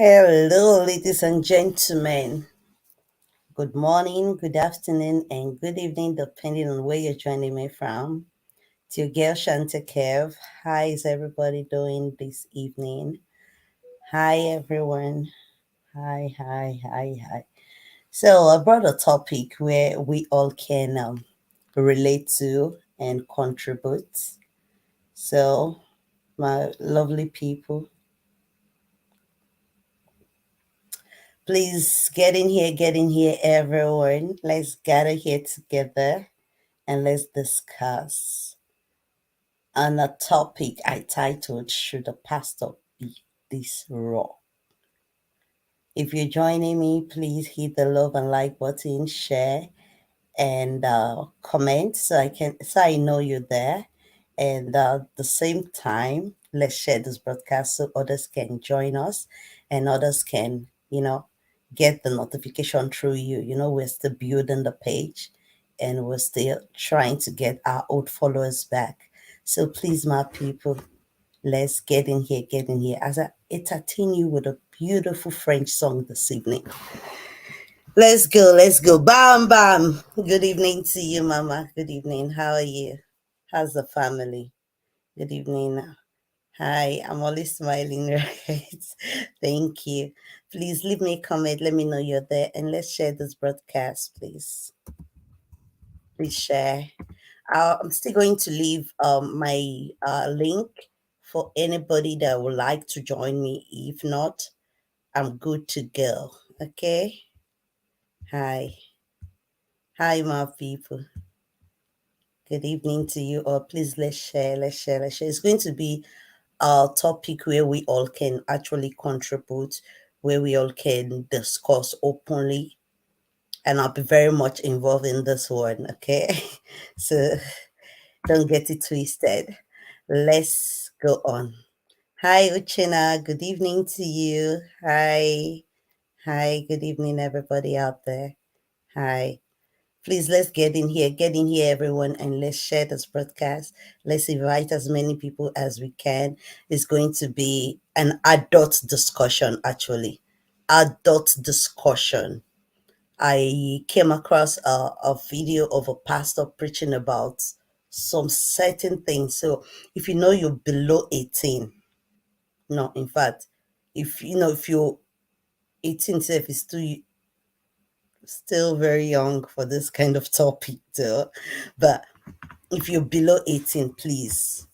Hello, ladies and gentlemen. Good morning, good afternoon, and good evening, depending on where you're joining me from. To your girl Shanta Kev. How is everybody doing this evening? Hi, everyone. Hi, hi, hi, hi. So, I brought a topic where we all can relate to and contribute. So, my lovely people, please get in here, everyone. Let's gather here together and let's discuss on a topic I titled Should a Pastor Be This Raw? If you're joining me, please hit the love and like button, share, and comment so I know you're there. And at the same time, let's share this broadcast so others can join us and others can, get the notification through you. We're still building the page and we're still trying to get our old followers back. So please, my people, let's get in here as I entertain you with a beautiful French song this evening. Let's go, let's go. Bam, bam. Good evening to you, Mama. Good evening. How are you? How's the family? Good evening. Hi, I'm always smiling, right? Thank you. Please leave me a comment. Let me know you're there and let's share this broadcast, please. Please share. I'm still going to leave my link for anybody that would like to join me. If not, I'm good to go. Okay? Hi. Hi, my people. Good evening to you all. Please let's share, let's share, let's share. It's going to be a topic where we all can actually contribute, where we all can discuss openly. And I'll be very much involved in this one, okay? So don't get it twisted. Let's go on. Hi, Uchina. Good evening to you. Hi. Hi. Good evening, everybody out there. Hi. Please let's get in here, everyone, and let's share this broadcast. Let's invite as many people as we can. It's going to be an adult discussion, actually. Adult discussion. I came across a video of a pastor preaching about some certain things. So if you know you're below 18, no, in fact, if you're 18 self is still very young for this kind of topic too. But if you're below 18, please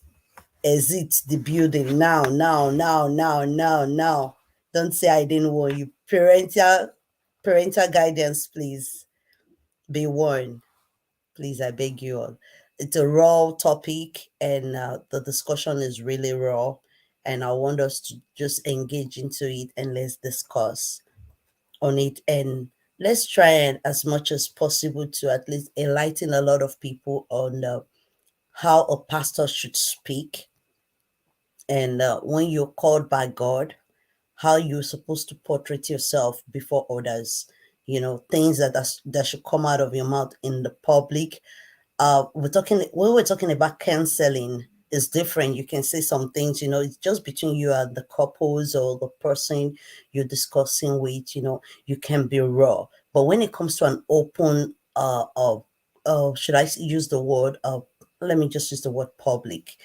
exit the building now, now, now, now, now, now. Don't say I didn't warn you. Parental guidance, please. Be warned. Please, I beg you all. It's a raw topic and the discussion is really raw. And I want us to just engage into it and let's discuss on it and let's try and as much as possible to at least enlighten a lot of people on how a pastor should speak and when you're called by God, how you're supposed to portray yourself before others. Things that should come out of your mouth in the public. When we're talking about counseling, is different. You can say some things, it's just between you and the couples or the person you're discussing with. You can be raw, but when it comes to an open should I use the word let me just use the word public,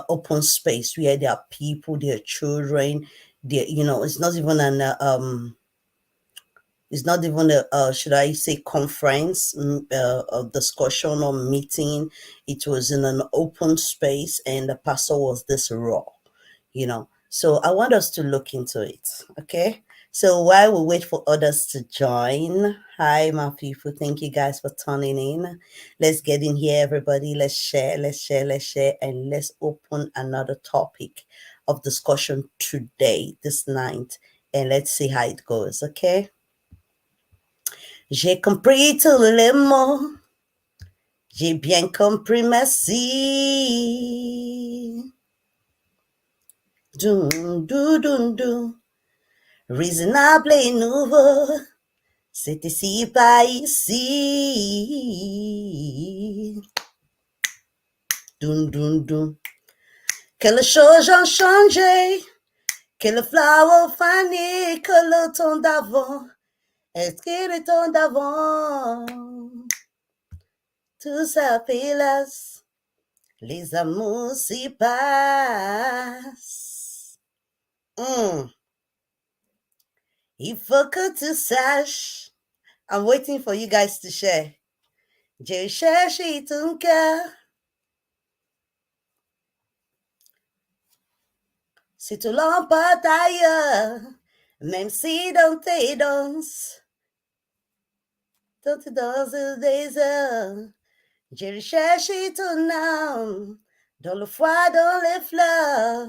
open space where there are people, there are children, there, it's not even a should I say conference, a discussion or meeting. It was in an open space, and the pastor was this raw, So I want us to look into it. Okay. So while we wait for others to join, hi, my people. Thank you guys for tuning in. Let's get in here, everybody. Let's share, let's share, let's share, and let's open another topic of discussion today, this night, and let's see how it goes. Okay. J'ai compris tous les mots, j'ai bien compris, merci. Dun, dun, dun, dun. Raisonnable et nouveau, c'est ici, pas ici. Dun, dun, dun. Que les choses ont changé, Que le flower fani que le temps d'avant. Est-ce que le temps d'avant? Tout s'appelle les amours s'y passent. Il faut que tu saches. I'm waiting for you guys to share. J'ai cherché ton cœur. Si tu l'emportes ailleurs, même si dans tes danses, dans tes danses des heures, j'ai cherché ton âme, dans le froid, dans les fleurs,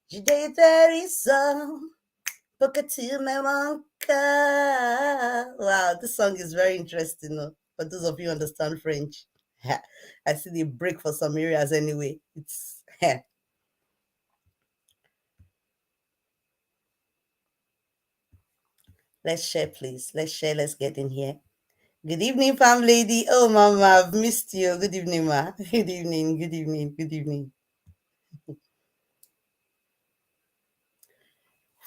j'ai des hérissons pour que tu me manques. Wow, this song is very interesting, for those of you who understand French. I see the break for some areas anyway. It's let's share, please. Let's share. Let's get in here. Good evening, fam lady. Oh, mama, I've missed you. Good evening, ma. Good evening. Good evening. Good evening.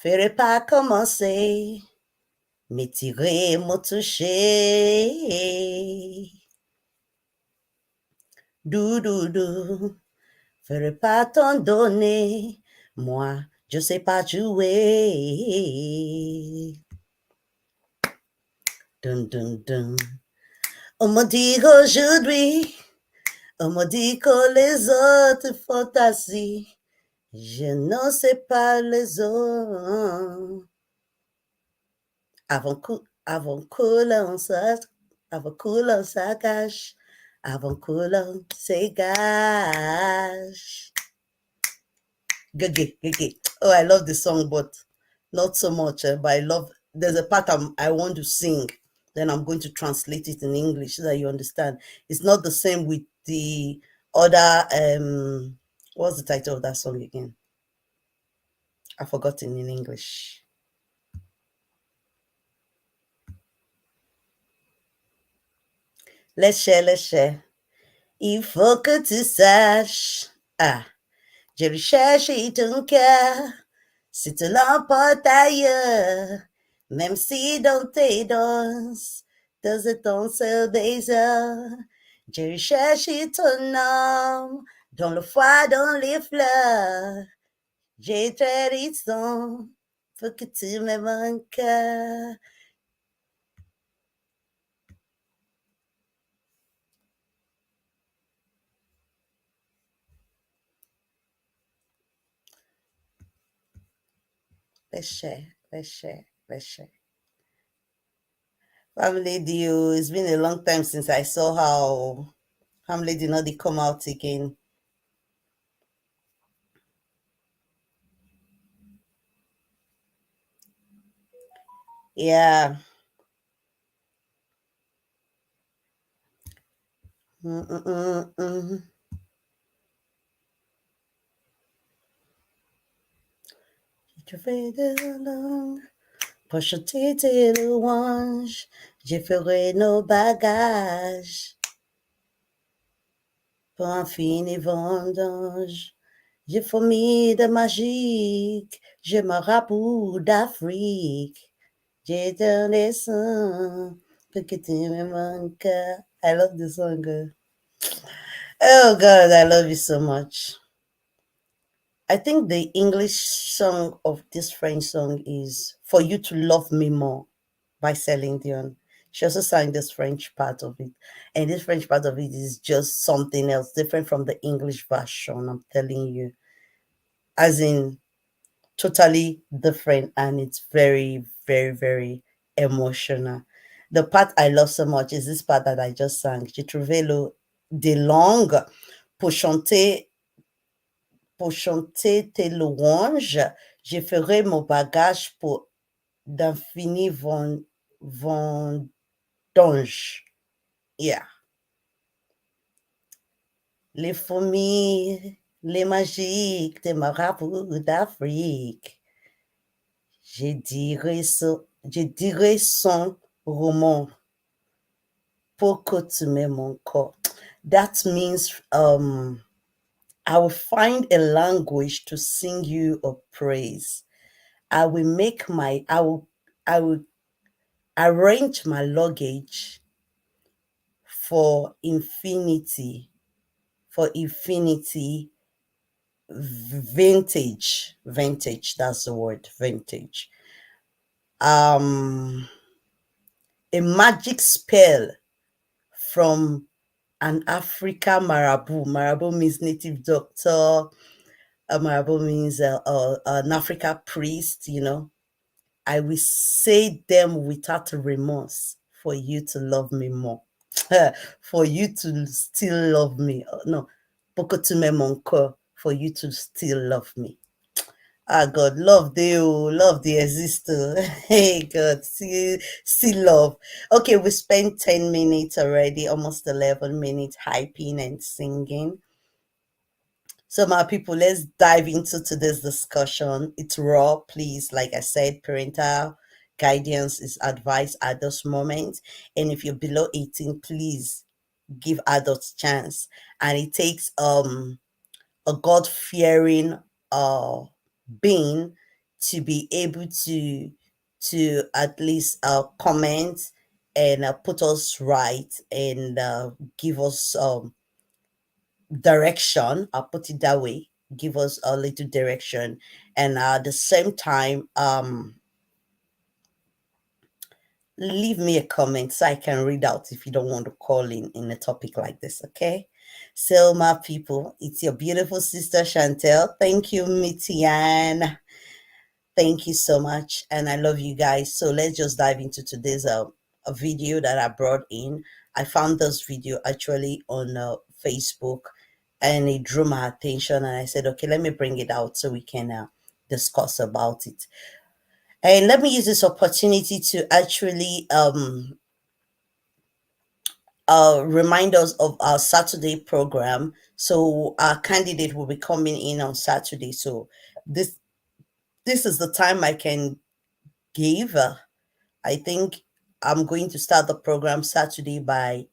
Ferait pas commencer, m'étirer, me toucher. Doudou, ferait pas t'en donner. Moi, je sais pas jouer. Dun, dun, dun. On me dit qu'aujourd'hui, on me dit que les autres fantasies, je ne sais pas les autres. Avant que l'on s'agache, avant que l'on s'égage. Gege. Oh, I love the song, but not so much. But I love, there's a part I want to sing. Then I'm going to translate it in English so that you understand. It's not the same with the other, what's the title of that song again? I've forgotten in English. Let's share. Il faut que tu saches. Ah, je recherche ton cœur. Si tu l'emportes ailleurs, même si dans tes danses, de ton seul baiser, je recherche ton âme, dans le froid, dans les fleurs. J'ai tradition, faut que tu me manques. Let's share. Family deal. It's been a long time since I saw how family did not come out again. Yeah. Mm-mm-mm-mm. Je fais de langue pour chanter tes louanges. Je ferai nos bagages pour un fini vendange. J'ai fourmi de magique, je me raboute d'Afrique. J'ai donné sang pour que tu me manques. I love this song. Oh God, I love you so much. I think the English song of this French song is For You to Love Me More by Celine Dion. She also sang this French part of it. And this French part of it is just something else, different from the English version, I'm telling you. As in, totally different. And it's very, very, very emotional. The part I love so much is this part that I just sang. Je trouvais de langue pour chanter tes louanges, je ferai mon bagage pour d'infini vendange. Yeah. Les fourmis, les magiques des marabouts d'Afrique. Je dirai son roman pour que tu m'aimes mon corps. That means I will find a language to sing you a praise. I will arrange my luggage for infinity, vintage, that's the word, vintage. A magic spell from an Africa Marabu. Marabu means native doctor. Marabu means an Africa priest, I will say them without remorse for you to love me more. For you to still love me. No, Pokotume Monko, for you to still love me. Ah, God, love the exist. Hey, God, see love. Okay, we spent 10 minutes already, almost 11 minutes hyping and singing. So, my people, let's dive into today's discussion. It's raw, please. Like I said, parental guidance is advised at this moment. And if you're below 18, please give adults chance. And it takes a God-fearing being to be able to at least comment and put us right and give us direction. I'll put it that way. Give us a little direction, and at the same time, leave me a comment so I can read out if you don't want to call in a topic like this. Okay. So, my people, it's your beautiful sister Chantel. Thank you, Mitian. Thank you so much, and I love you guys. So let's just dive into today's a video that I brought in. I found this video actually on Facebook, and it drew my attention, and I said, okay, let me bring it out so we can discuss about it. And let me use this opportunity to actually remind us of our Saturday program. So our candidate will be coming in on Saturday. So this is the time I can give. I think I'm going to start the program Saturday by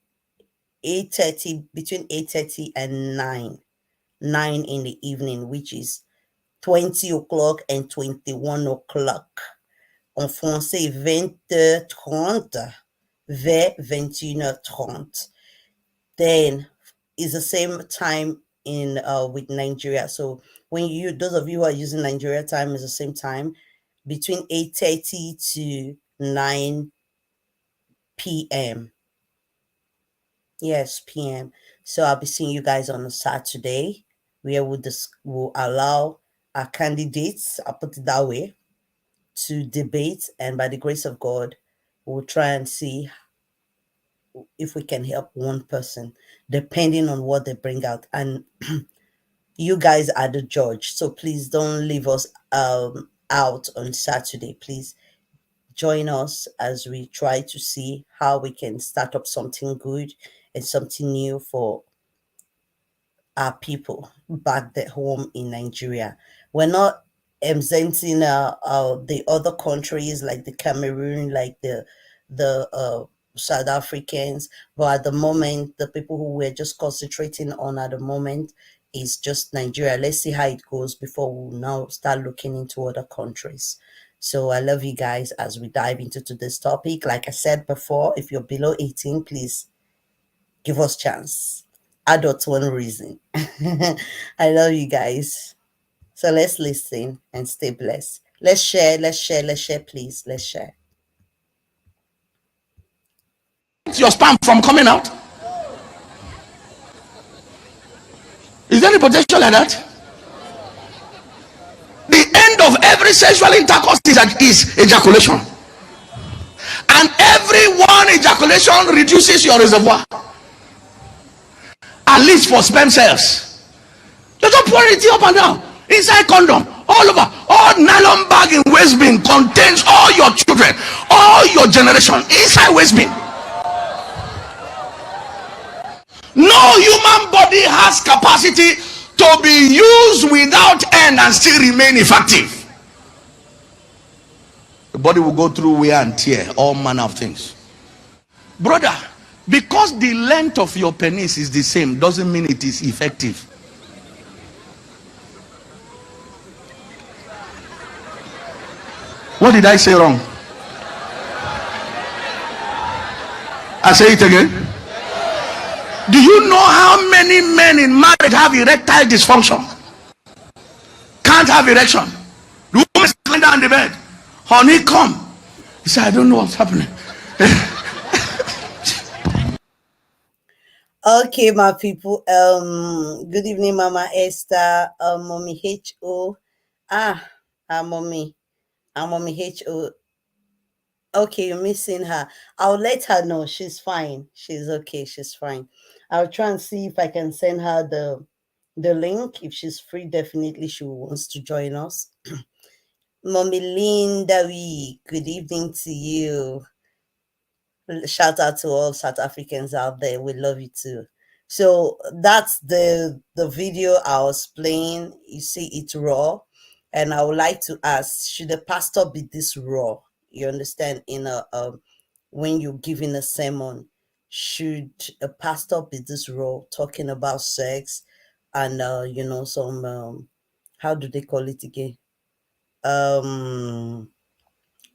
8:30, between 8:30 and 9 in the evening, which is 20 o'clock and 21 o'clock. En français, 20h30 vers 21h30. Then it's the same time in with Nigeria. So when those of you who are using Nigeria time, is the same time between 8:30 to 9 p.m. Yes, p.m. So I'll be seeing you guys on a Saturday where we'll allow our candidates, I'll put it that way, to debate, and by the grace of God, we'll try and see if we can help one person, depending on what they bring out. And you guys are the judge, so please don't leave us out on Saturday. Please join us as we try to see how we can start up something good and something new for our people back at home in Nigeria. We're not exempting the other countries like the Cameroon, like the South Africans, but at the moment, the people who we're just concentrating on at the moment is just Nigeria. Let's see how it goes before we now start looking into other countries. So I love you guys as we dive into today's topic. Like I said before, if you're below 18, please give us chance. Adults one reason. I love you guys. So let's listen and stay blessed. Let's share, please. Let's share. Your sperm from coming out? Is there any potential like that? The end of every sexual intercourse is ejaculation, and every one ejaculation reduces your reservoir, at least for sperm cells. You don't pour it up and down inside condom, all over. All nylon bag in waste bin contains all your children, all your generation inside waste bin. No human body has capacity to be used without end and still remain effective. The body will go through wear and tear, all manner of things. Brother, because the length of your penis is the same doesn't mean it is effective. What did I say wrong? I say it again. Do you know how many men in marriage have erectile dysfunction? Can't have erection. The woman is lying down in the bed. Honey, come. He said, I don't know what's happening. Okay, my people. Good evening, Mama Esther. Mommy H.O. Mommy H.O. Okay, you're missing her. I'll let her know. She's fine. She's okay. She's fine. I'll try and see if I can send her the link. If she's free, definitely she wants to join us. Mommy Linda, good evening to you. Shout out to all South Africans out there. We love you too. So that's the video I was playing. You see it's raw, and I would like to ask, should the pastor be this raw? You understand? In a when you're giving a sermon, should a pastor be this raw, talking about sex and some how do they call it again?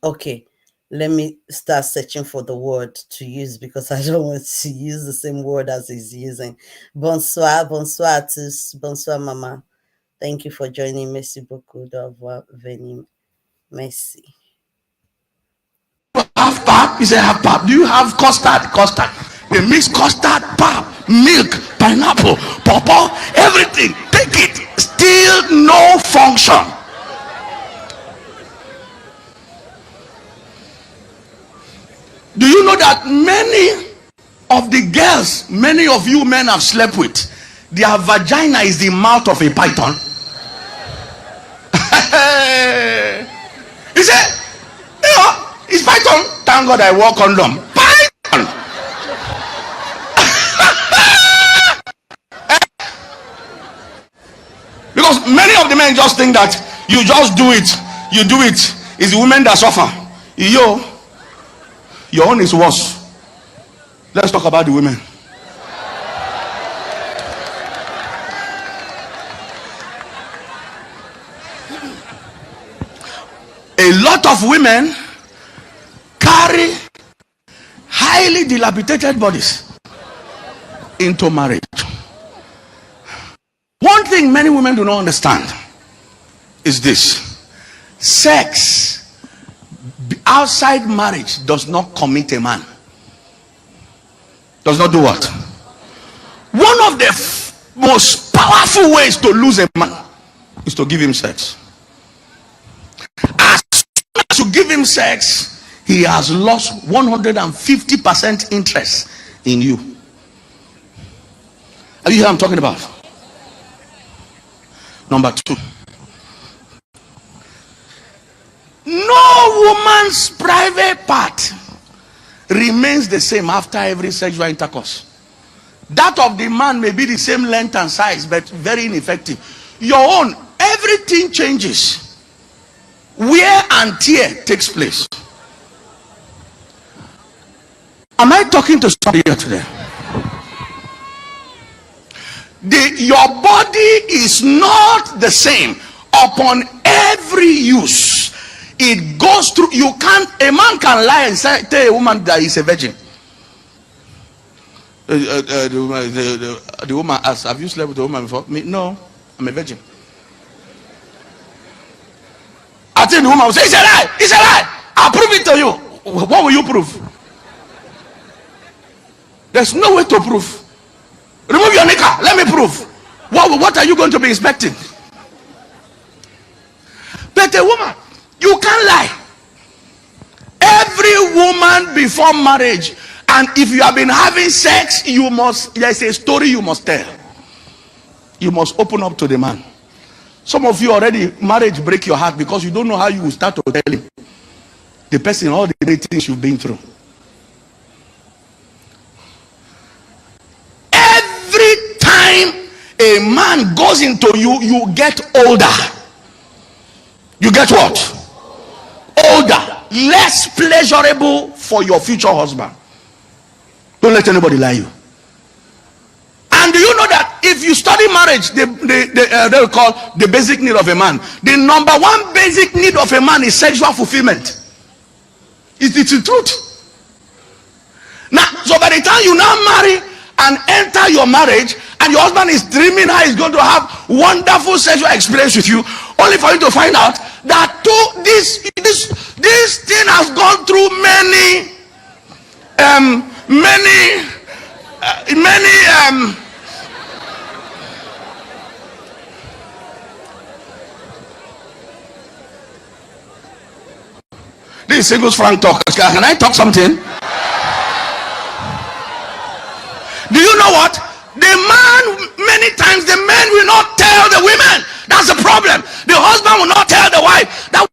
Okay, let me start searching for the word to use because I don't want to use the same word as he's using. Bonsoir, bonsoir à tous. Bonsoir, Mama. Thank you for joining. Merci beaucoup d'avoir venu. Merci. Have pap? He said, have pap. Do you have custard? Custard. They mix custard, pap, milk, pineapple, pawpaw, everything. Take it. Still no function. Do you know that many of the girls, many of you men have slept with, their vagina is the mouth of a python? He said, it's python. Thank God I wore condom. Python. Because many of the men just think that you just do it. You do it. It's the women that suffer. Your own is worse. Let's talk about the women. A lot of women carry highly dilapidated bodies into marriage. One thing many women do not understand is this: sex outside marriage does not commit a man. Does not do what? One of the most powerful ways to lose a man is to give him sex. As soon as you give him sex, he has lost 150% interest in you. Are you hear what I'm talking about? Number two, no woman's private part remains the same after every sexual intercourse. That of the man may be the same length and size, but very ineffective. Your own, everything changes. Wear and tear takes place. Am I talking to somebody here today? Your body is not the same upon every use. It goes through. You can't. A man can lie and say, tell a woman that he's a virgin. The woman asks, have you slept with a woman before? Me, no, I'm a virgin. I think the woman will say, it's a lie, it's a lie. I'll prove it to you. What will you prove? There's no way to prove. Remove your knicker, let me prove. What are you going to be inspecting? But a woman, you can't lie. Every woman before marriage, and if you have been having sex, there's a story you must tell. You must open up to the man. Some of you already, marriage break your heart because you don't know how you will start to tell him, the person, all the great things you've been through. Every time a man goes into you, you get older. You get what? Older. Less pleasurable for your future husband. Don't let anybody lie you. And do you know that if you study marriage, they call the basic need of a man. The number one basic need of a man is sexual fulfillment. It's the truth. Now, so by the time you now marry and enter your marriage, and your husband is dreaming how he's going to have wonderful sexual experience with you, only for you to find out that this thing has gone through many this is singles frank talk. Can I talk something? Do you know what? The man, many times the men will not tell the women. That's the problem. The husband will not tell the wife that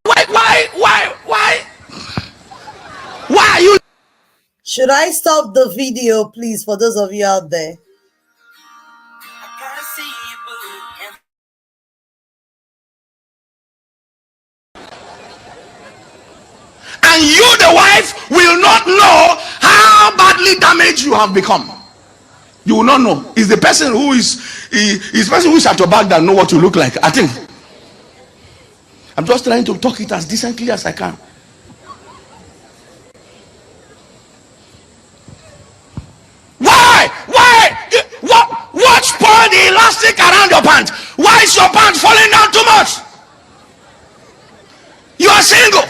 why are you? Should I stop the video, please, for those of you out there? And you, the wife, will not know how badly damaged you have become. You will not know. It's the person who is person who is at your back that know what you look like. I think I'm just trying to talk it as decently as I can. Why? What spoiled the elastic around your pants? Why is your pants falling down too much? You are single.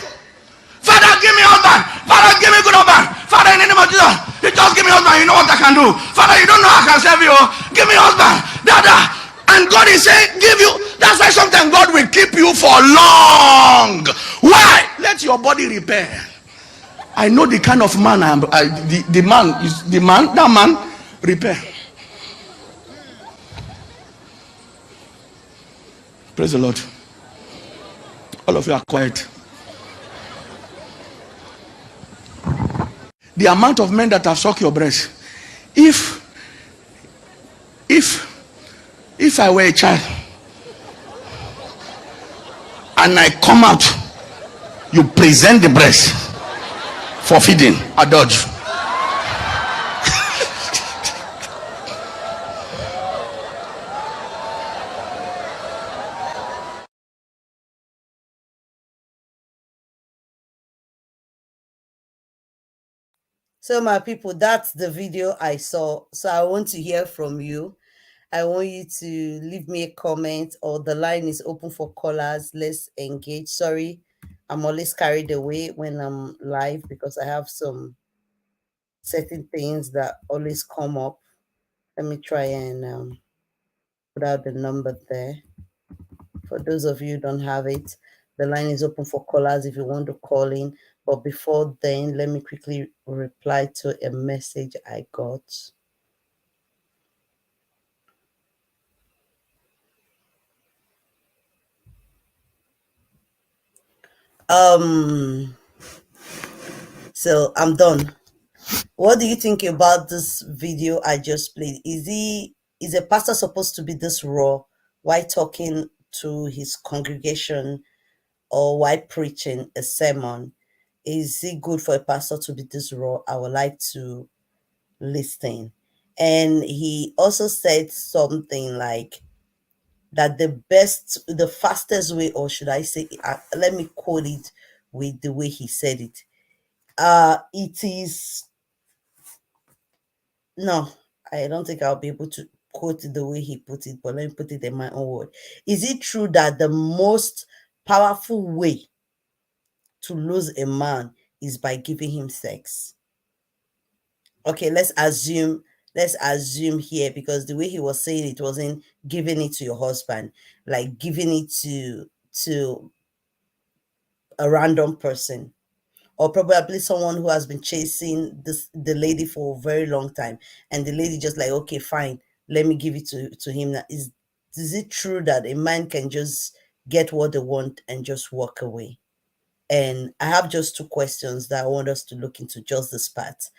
Father, give me husband. Father, give me good husband. Father, in the name of Jesus, you just give me husband. You know what I can do. Father, you don't know how I can serve you. Give me husband. Dada. And God is saying, give you. That's why sometimes God will keep you for long. Why? Let your body repair. I know the kind of man I am. That man repair. Praise the Lord. All of you are quiet. The amount of men that have sucked your breast. If I were a child and I come out, you present the breast for feeding, I dodge. So my people, that's the video I saw. So I want to hear from you. I want you to leave me a comment, or the line is open for callers. Let's engage. Sorry, I'm always carried away when I'm live because I have some certain things that always come up. Let me try and put out the number there. For those of you who don't have it, the line is open for callers if you want to call in. But before then, let me quickly reply to a message I got. So I'm done. What do you think about this video I just played? Is a pastor supposed to be this raw while talking to his congregation or while preaching a sermon? Is it good for a pastor to be this raw? I would like to listen. And he also said something like that the fastest way, or should I say, let me quote it with the way he said it. It is, no, I don't think I'll be able to quote it the way he put it, but let me put it in my own word. Is it true that the most powerful way to lose a man is by giving him sex? Okay, let's assume here, because the way he was saying it wasn't giving it to your husband, like giving it to a random person, or probably someone who has been chasing the lady for a very long time, and the lady just like, okay, fine, let me give it to him. Now, is it true that a man can just get what they want and just walk away? And I have just two questions that I want us to look into, just this part.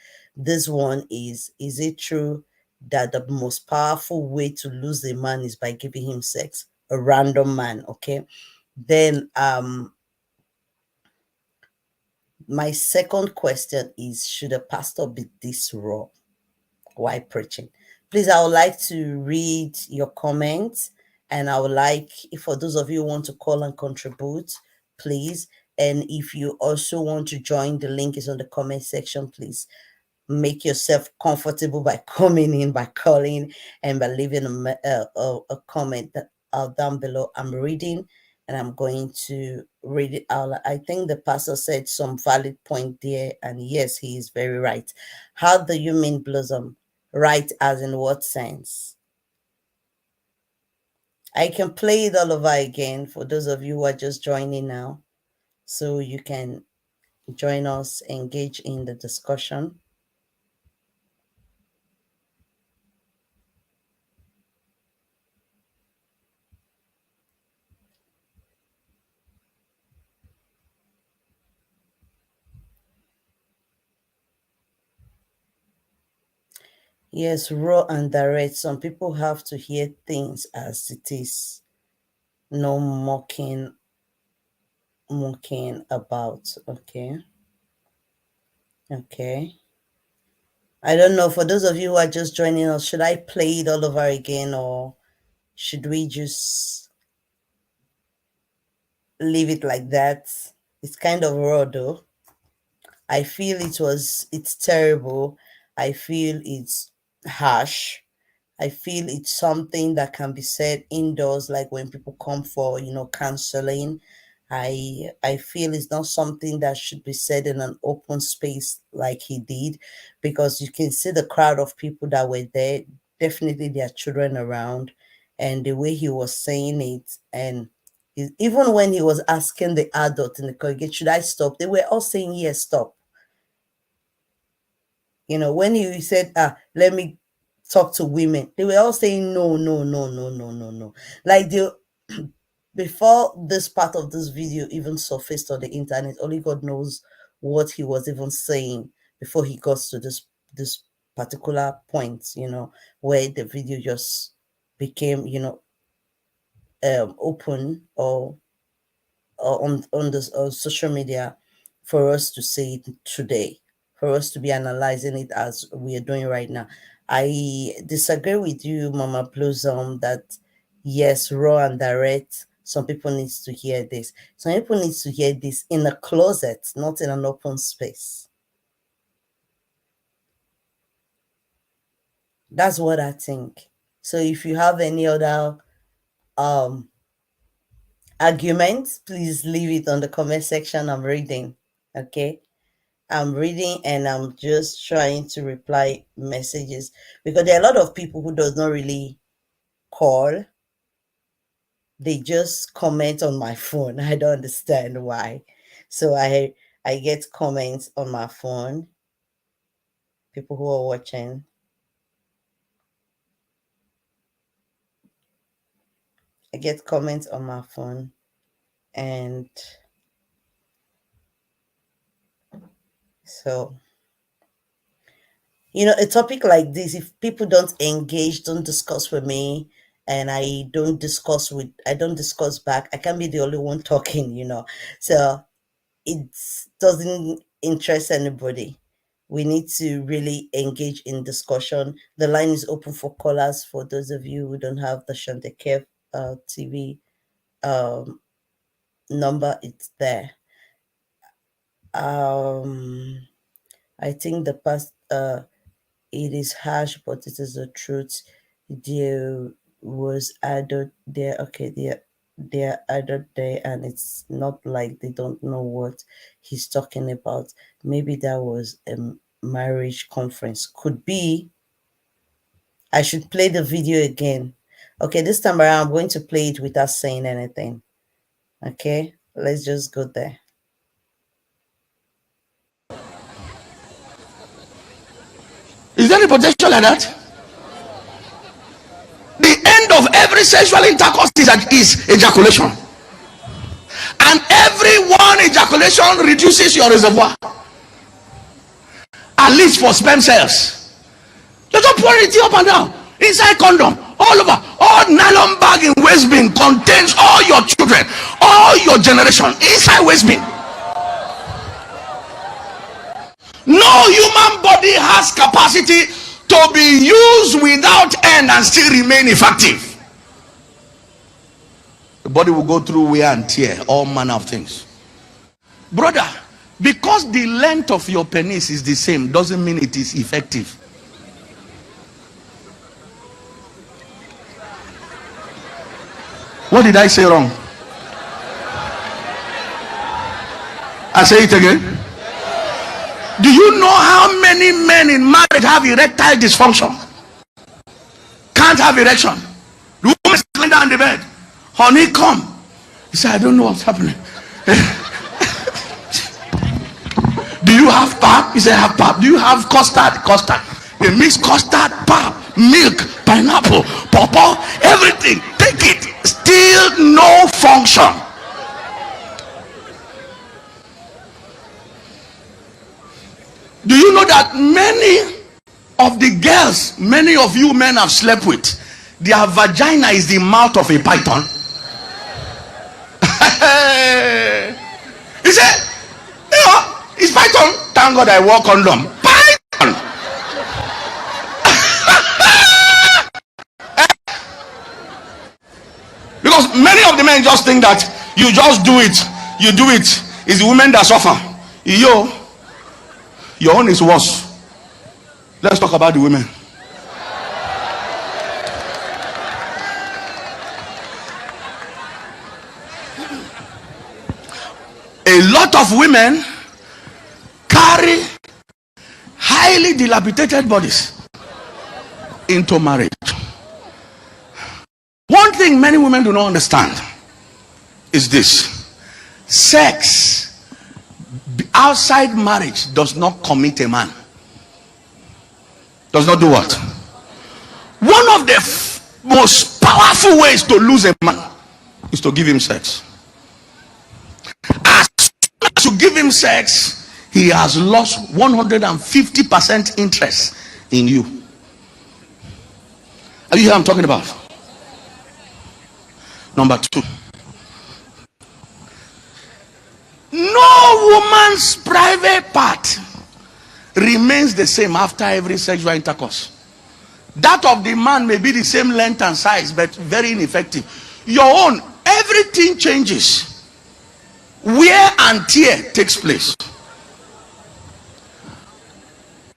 This one is it true that the most powerful way to lose a man is by giving him sex? A random man, okay? Then my second question is, should a pastor be this raw while preaching? Please, I would like to read your comments, and I would like, if for those of you who want to call and contribute, please. And if you also want to join, the link is on the comment section. Please make yourself comfortable by coming in, by calling, and by leaving a comment that, down below. I'm reading, and I'm going to read it out. I think the pastor said some valid point there, and yes, he is very right. How do you mean blossom? Right, as in what sense? I can play it all over again for those of you who are just joining now, so you can join us, engage in the discussion. Yes, raw and direct. Some people have to hear things as it is. No mocking about. Okay. Okay. I don't know. For those of you who are just joining us, should I play it all over again, or should we just leave it like that? It's kind of raw though. I feel it's terrible. I feel it's harsh. I feel it's something that can be said indoors, like when people come for, counseling. I feel it's not something that should be said in an open space like he did, because you can see the crowd of people that were there. Definitely there are children around, and the way he was saying it, and even when he was asking the adult in the congregation, should I stop? They were all saying, yes, stop. When he said, let me talk to women, they were all saying, no, no, no, no, no, no, no. Like before this part of this video even surfaced on the internet, only God knows what he was even saying before he got to this particular point, where the video just became, open, or on this social media, for us to see it today, for us to be analyzing it as we are doing right now. I disagree with you, Mama Blossom, that yes, raw and direct. Some people needs to hear this. Some people needs to hear this in a closet, not in an open space. That's what I think. So if you have any other arguments, please leave it on the comment section. I'm reading. Okay. I'm reading, and I'm just trying to reply messages, because there are a lot of people who does not really call. They just comment on my phone. I don't understand why. So I get comments on my phone. People who are watching. I get comments on my phone, and so a topic like this, if people don't engage, don't discuss with me, and I don't discuss back, I can't be the only one talking. So it doesn't interest anybody. We need to really engage in discussion. The line is open for callers, for those of you who don't have the Chantekef TV number. It's there. I think the past it is harsh, but it is the truth. There was adult there. Okay, they're adult there, and it's not like they don't know what he's talking about. Maybe that was a marriage conference. Could be. I should play the video again. Okay, this time around I'm going to play it without saying anything. Okay, let's just go there. Is there any potential like that? The end of every sexual intercourse is ejaculation, and every one ejaculation reduces your reservoir, at least for sperm cells. You don't pour it up and down inside condom, all over. All nylon bag in waste bin contains all your children, all your generation inside waste bin. No human body has capacity to be used without end and still remain effective. The body will go through wear and tear, all manner of things. Brother, because the length of your penis is the same doesn't mean it is effective. What did I say wrong? I say it again. Do you know how many men in marriage have erectile dysfunction? Can't have erection. The woman is lying down in the bed. Honey, come. He said, I don't know what's happening. Do you have pap? He said, I have pap. Do you have custard? Custard. They mix custard, pap, milk, pineapple, pawpaw, everything. Take it. Still no function. Do you know that many of the girls, many of you men have slept with, their vagina is the mouth of a python? He said, you know, it's python. Thank God I wore condom. Python. Because many of the men just think that you just do it. You do it. It's the women that suffer. Your own is worse. Let's talk about the women. A lot of women carry highly dilapidated bodies into marriage. One thing many women do not understand is this: sex outside marriage does not commit a man. Does not do what? One of the most powerful ways to lose a man is to give him sex. As soon as you give him sex, he has lost 150% interest in you. Are you hear what I'm talking about? Number two, no woman's private part remains the same after every sexual intercourse. That of the man may be the same length and size, but very ineffective. Your own, everything changes. Wear and tear takes place.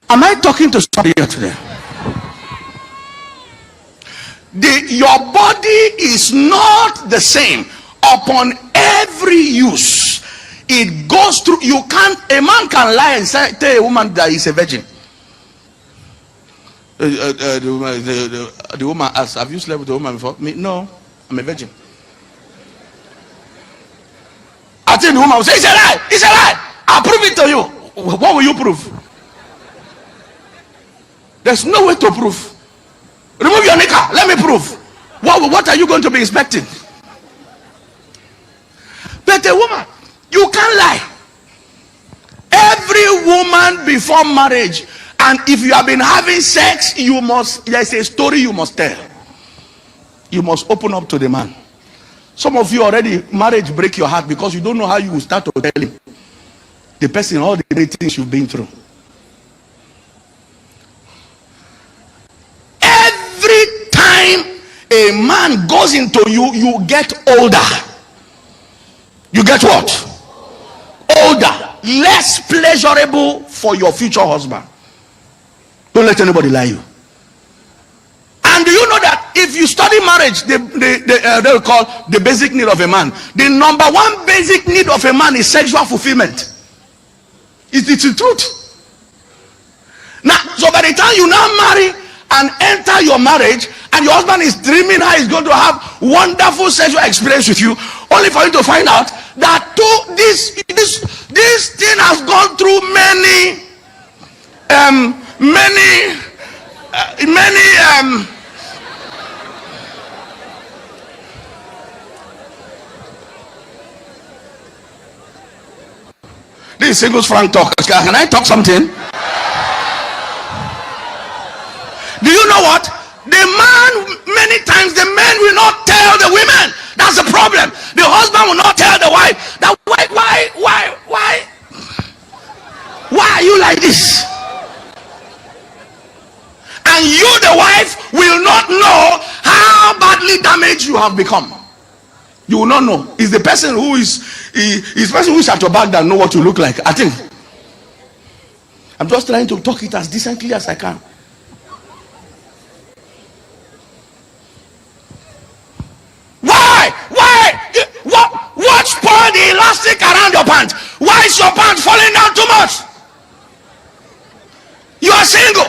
Am I talking to somebody here today? Your body is not the same upon every use. It goes through. You can't. A man can lie and say, tell a woman that he's a virgin. The woman asks, have you slept with a woman before? Me, no, I'm a virgin. I think the woman will say, it's a lie, it's a lie. I'll prove it to you. What will you prove? There's no way to prove. Remove your knicker, let me prove. What are you going to be inspecting? But a woman, you can't lie. Every woman before marriage, and if you have been having sex, there's a story you must tell. You must open up to the man. Some of you already, marriage break your heart because you don't know how you will start to tell him the person all the great things you've been through. Every time a man goes into you, you get older. You get what? Older. Less pleasurable for your future husband. Don't let anybody lie you. And do you know that if you study marriage, they will call the basic need of a man. The number one basic need of a man is sexual fulfillment. It's the truth. Now, so by the time you now marry and enter your marriage, and your husband is dreaming how he's going to have wonderful sexual experience with you, only for you to find out that this thing has gone through many this is singles Frank talk. Can I talk something? Do you know what? The man, many times the men will not tell the women. That's the problem. The husband will not tell the wife that why are you like this? have become. You will not know. It's the person who is the person who is at your back that know what you look like. I think I'm just trying to talk it as decently as I can. Watch pour the elastic around your pants. Why is your pants falling down too much? You are single.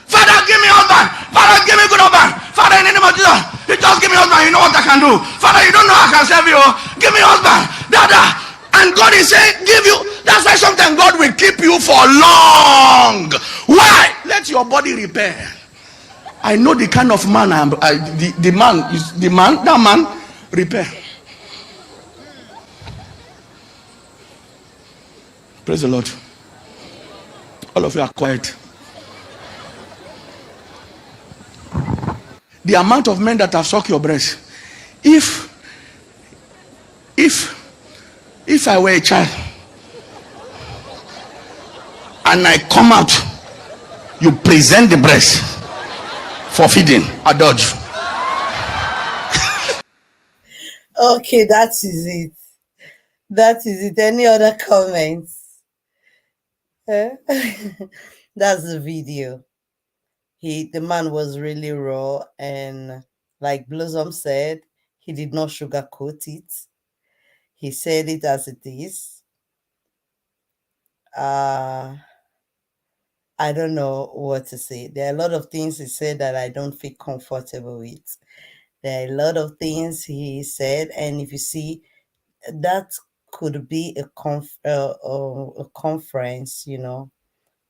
Father, give me husband. Father, give me good husband. Father, in the name of Jesus, you just give me husband. You know what I can do. Father, you don't know I can serve you. Give me husband. Dada. And God is saying, give you. That's why sometimes God will keep you for long. Why? Let your body repair. I know the kind of man I am. That man repair. Praise the Lord. All of you are quiet. The amount of men that have sucked your breast. If I were a child and I come out, you present the breast for feeding, I dodge. Okay, that is it. That is it. Any other comments? That's the video. The man was really raw, and like Blossom said, he did not sugarcoat it. He said it as it is. I don't know what to say. There are a lot of things he said that I don't feel comfortable with. There are a lot of things he said, and if you see, that could be a conference,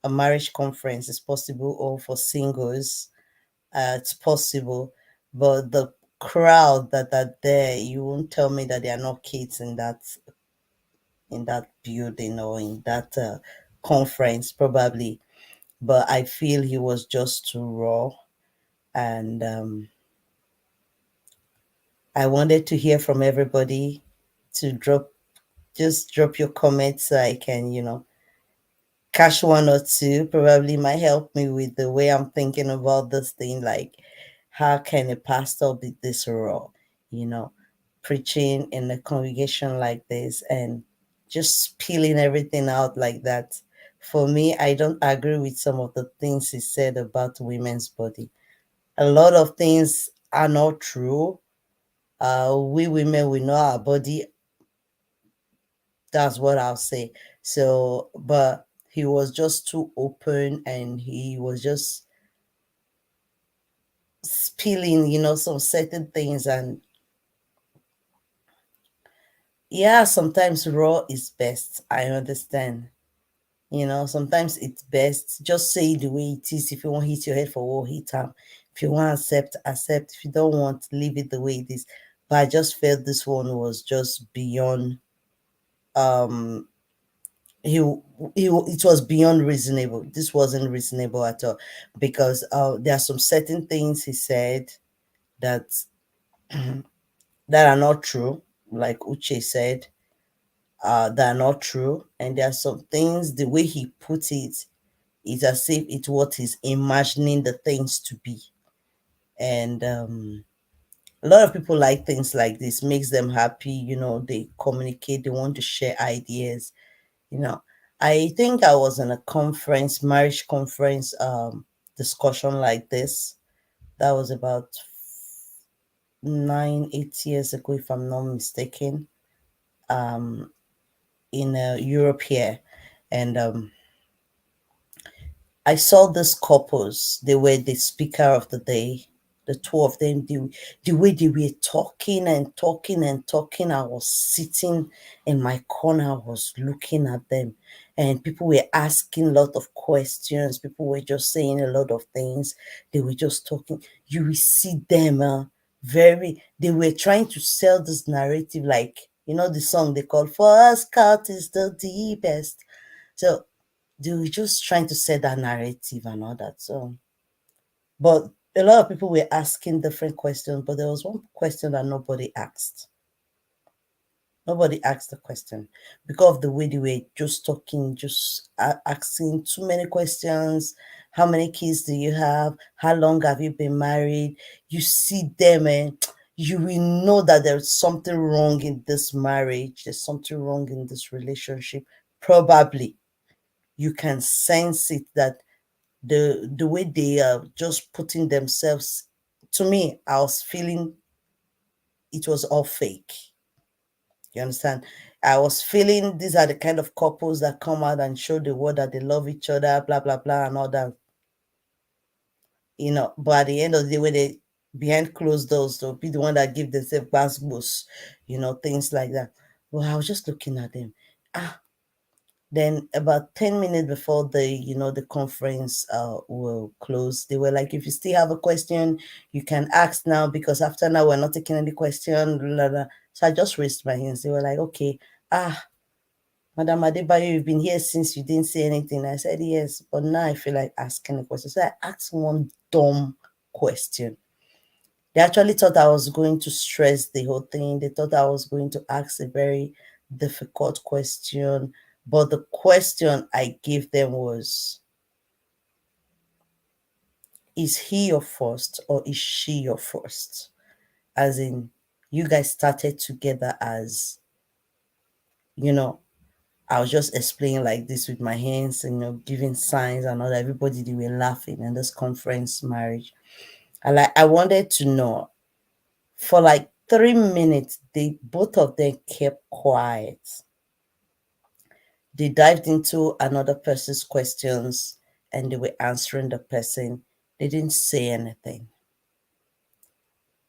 a marriage conference is possible, or for singles, it's possible. But the crowd that are there, you won't tell me that there are not kids in that building or in that conference, probably. But I feel he was just too raw, and I wanted to hear from everybody to just drop your comments so I can, catch one or two. Probably might help me with the way I'm thinking about this thing. Like, how can a pastor be this raw, preaching in a congregation like this and just spilling everything out like that? For me, I don't agree with some of the things he said about women's body. A lot of things are not true. We women, we know our body. That's what I'll say. So, but he was just too open, and he was just spilling, some certain things. And yeah, sometimes raw is best. I understand. Sometimes it's best. Just say it the way it is. If you want to hit your head for war, hit time. If you want to accept. If you don't want, leave it the way it is. But I just felt this one was just beyond it was beyond reasonable. This wasn't reasonable at all, because there are some certain things he said that that are not true, like Uche said, that are not true. And there are some things, the way he put it is as if it's what he's imagining the things to be. And a lot of people like things like this, makes them happy. They communicate, they want to share ideas. I think I was in a marriage conference, discussion like this. That was about 8 years ago, if I'm not mistaken, in Europe here. And I saw these couples. They were the speaker of the day. The two of them, the way they were talking and talking and talking, I was sitting in my corner, I was looking at them, and people were asking a lot of questions. People were just saying a lot of things. They were just talking. You will see them they were trying to sell this narrative, like, the song they call For Us Scout is the deepest. So they were just trying to set that narrative and all that. So, but a lot of people were asking different questions, but there was one question that nobody asked. Nobody asked the question because of the way they were just talking, just asking too many questions. How many kids do you have? How long have you been married? You see them, and you will know that there's something wrong in this marriage, there's something wrong in this relationship. Probably you can sense it, that the way they are just putting themselves, to me, I was feeling it was all fake. You understand? I was feeling these are the kind of couples that come out and show the world that they love each other, blah blah blah, and all that. But at the end of the day, when they behind closed doors, they'll be the one that give themselves bass boost, things like that. Well, I was just looking at them. Ah, then about 10 minutes before the conference will close, they were like, if you still have a question, you can ask now, because after now we're not taking any question. Blah, blah. So I just raised my hands. They were like, okay, Madam Adebayo, you've been here since you didn't say anything. I said, yes, but now I feel like asking a question. So I asked one dumb question. They actually thought I was going to stress the whole thing. They thought I was going to ask a very difficult question. But the question I gave them was, is he your first or is she your first? As in, you guys started together as, you know, I was just explaining like this with my hands and giving signs and all that. Everybody, they were laughing in this conference marriage. I wanted to know, for like 3 minutes, they both of them kept quiet. They dived into another person's questions and they were answering the person. They didn't say anything.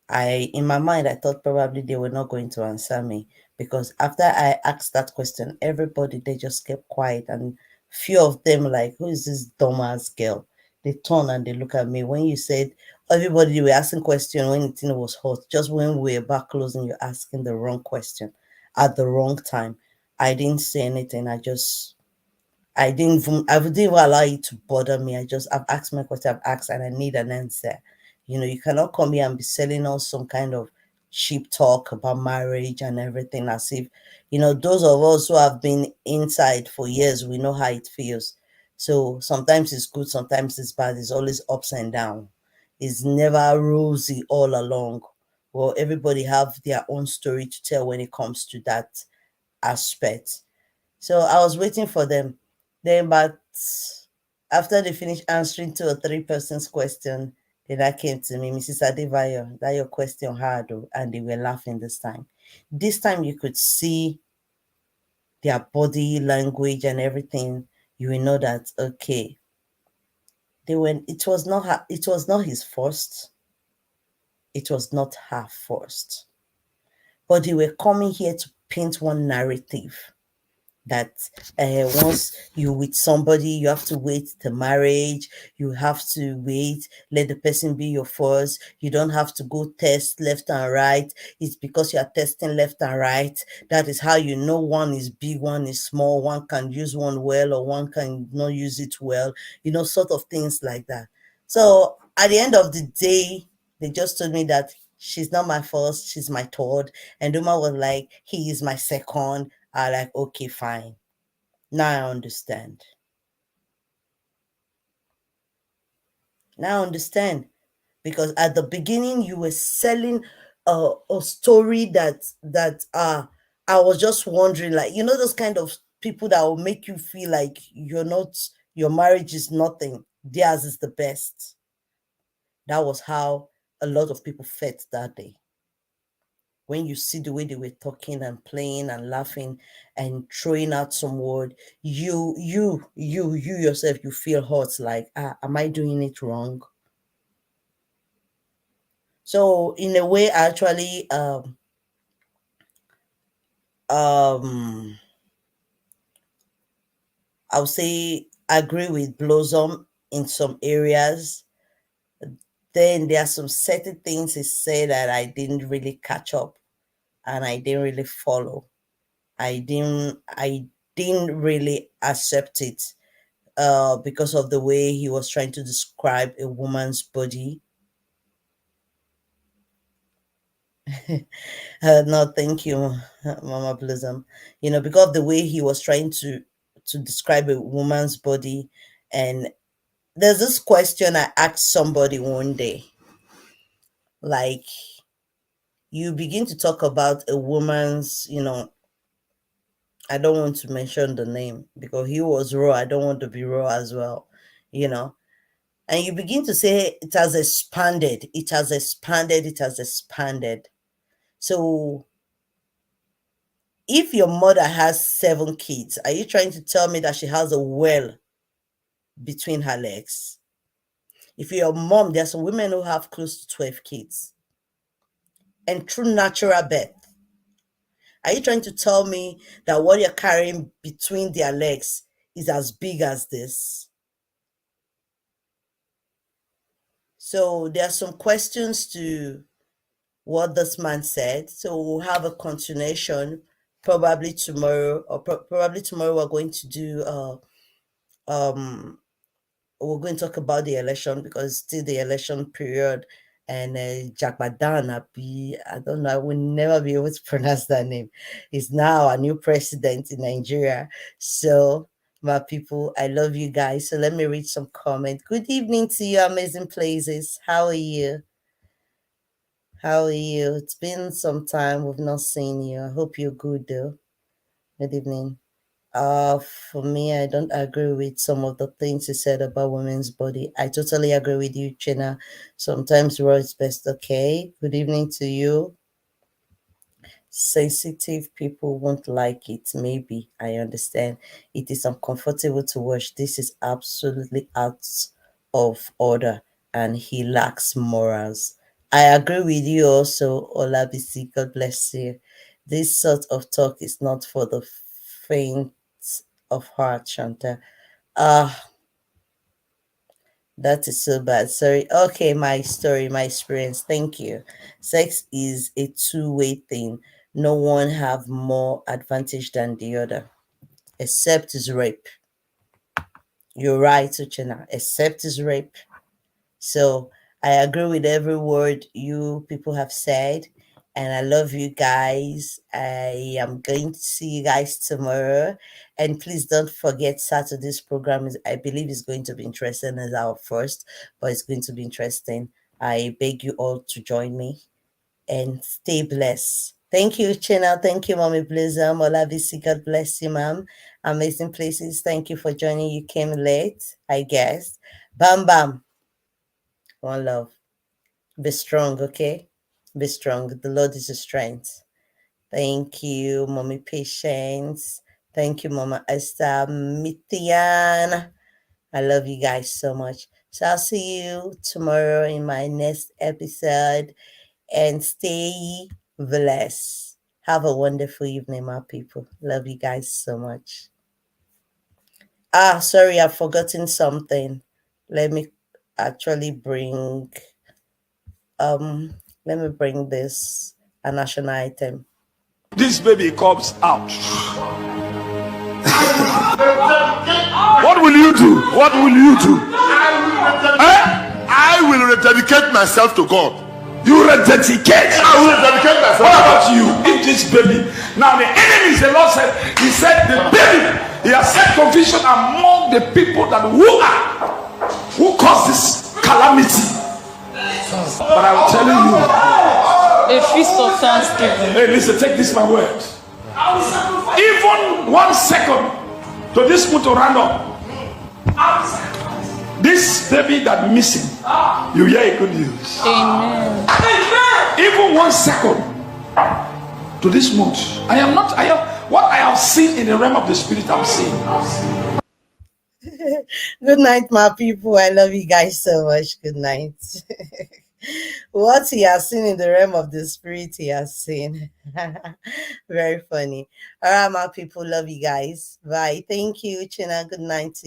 In my mind, I thought probably they were not going to answer me, because after I asked that question, everybody, they just kept quiet, and few of them like, who is this dumbass girl? They turn and they look at me. When you said everybody, you were asking question when the thing was hot, just when we were back closing, you're asking the wrong question at the wrong time. I didn't say anything. I didn't even allow it to bother me. I've asked my question, I've asked, and I need an answer. You cannot come here and be selling us some kind of cheap talk about marriage and everything, as if, those of us who have been inside for years, we know how it feels. So sometimes it's good, sometimes it's bad, it's always ups and down. It's never rosy all along. Well, everybody have their own story to tell when it comes to that aspect. So I was waiting for them. Then, but after they finished answering two or three persons' question, then that came to me, Mrs. Adebayo, that your question hard, oh," and they were laughing this time. This time you could see their body language and everything. You will know that, okay, it was not his first, it was not her first. But they were coming here to paint one narrative that once you with somebody, you have to wait the marriage, you have to wait, let the person be your first, you don't have to go test left and right. It's because you are testing left and right, that is how you know one is big, one is small, one can use one well or one can not use it well, sort of things like that. So at the end of the day, they just told me that she's not my first, she's my third. And Duma was like, he is my second. I like, okay, fine. Now I understand. Now I understand. Because at the beginning you were selling a story that I was just wondering, like, those kind of people that will make you feel like your marriage is nothing. Theirs is the best. That was how a lot of people felt that day. When you see the way they were talking and playing and laughing and throwing out some word, you yourself, you feel hurt, like, am I doing it wrong? So in a way, I actually um I'll say agree with Blossom in some areas. Then there are some certain things he said that I didn't really catch up and I didn't really follow. I didn't really accept it because of the way he was trying to describe a woman's body. No, thank you, Mama Blossom. Because of the way he was trying to describe a woman's body. And there's this question I asked somebody one day, like, you begin to talk about a woman's, I don't want to mention the name because he was raw. I don't want to be raw as well, you know. And you begin to say it has expanded, it has expanded, it has expanded. So if your mother has 7 kids, are you trying to tell me that she has a well between her legs? If you're a mom, there's some women who have close to 12 kids and through natural birth. Are you trying to tell me that what you're carrying between their legs is as big as this? So there are some questions to what this man said. So we'll have a continuation probably tomorrow, or probably tomorrow we're going to do um we're going to talk about the election because it's still the election period. And Jakbadan Abi, I don't know, I will never be able to pronounce that name. He's now a new president in Nigeria. So, my people, I love you guys. So, let me read some comments. Good evening to you, amazing places. How are you? How are you? It's been some time. We've not seen you. I hope you're good, though. Good evening. For me, I don't agree with some of the things you said about women's body. I totally agree with you, Chena. Sometimes raw is best. Okay. Good evening to you. Sensitive people won't like it. Maybe I understand. It is uncomfortable to watch. This is absolutely out of order, and he lacks morals. I agree with you also, Olabisi. God bless you. This sort of talk is not for the faint of heart, Shanta. Ah, that is so bad. Sorry. Okay, my story, my experience. Thank you. Sex is a two-way thing. No one have more advantage than the other, except is rape. You're right, Uchena. Except is rape. So I agree with every word you people have said, and I love you guys. I am going to see you guys tomorrow, and please don't forget Saturday's program is, I believe, is going to be interesting as our first, but it's going to be interesting. I beg you all to join me and stay blessed. Thank you, Chena. Thank you, Mommy Blizzam. Olavisi, God bless you, ma'am. Amazing places. Thank you for joining. You came late, I guess. Bam Bam. One love. Be strong, okay? Be strong. The Lord is your strength. Thank you, Mommy Patience. Thank you, Mama Esther Mitian. I love you guys so much. So I'll see you tomorrow in my next episode. And stay blessed. Have a wonderful evening, my people. Love you guys so much. Ah, sorry, I've forgotten something. Let me actually bring let me bring this a national item. This baby comes out. What will you do? What will you do? I will rededicate myself to God. You rededicate. I will rededicate myself. What about you? If this baby, now the enemy, the Lord said, He said the baby, He has set confusion among the people that who caused this calamity. But I'm telling you, a feast of thanksgiving. hey, listen, take this my word. Even 1 second to this moon to run up. This baby that missing, you hear a good news. Amen. Even 1 second to this month. I am what I have seen in the realm of the spirit, I'm seeing. Good night, my people. I love you guys so much. Good night. What he has seen in the realm of the spirit, he has seen. Very funny. All right, my people. Love you guys. Bye. Thank you, China. Good night to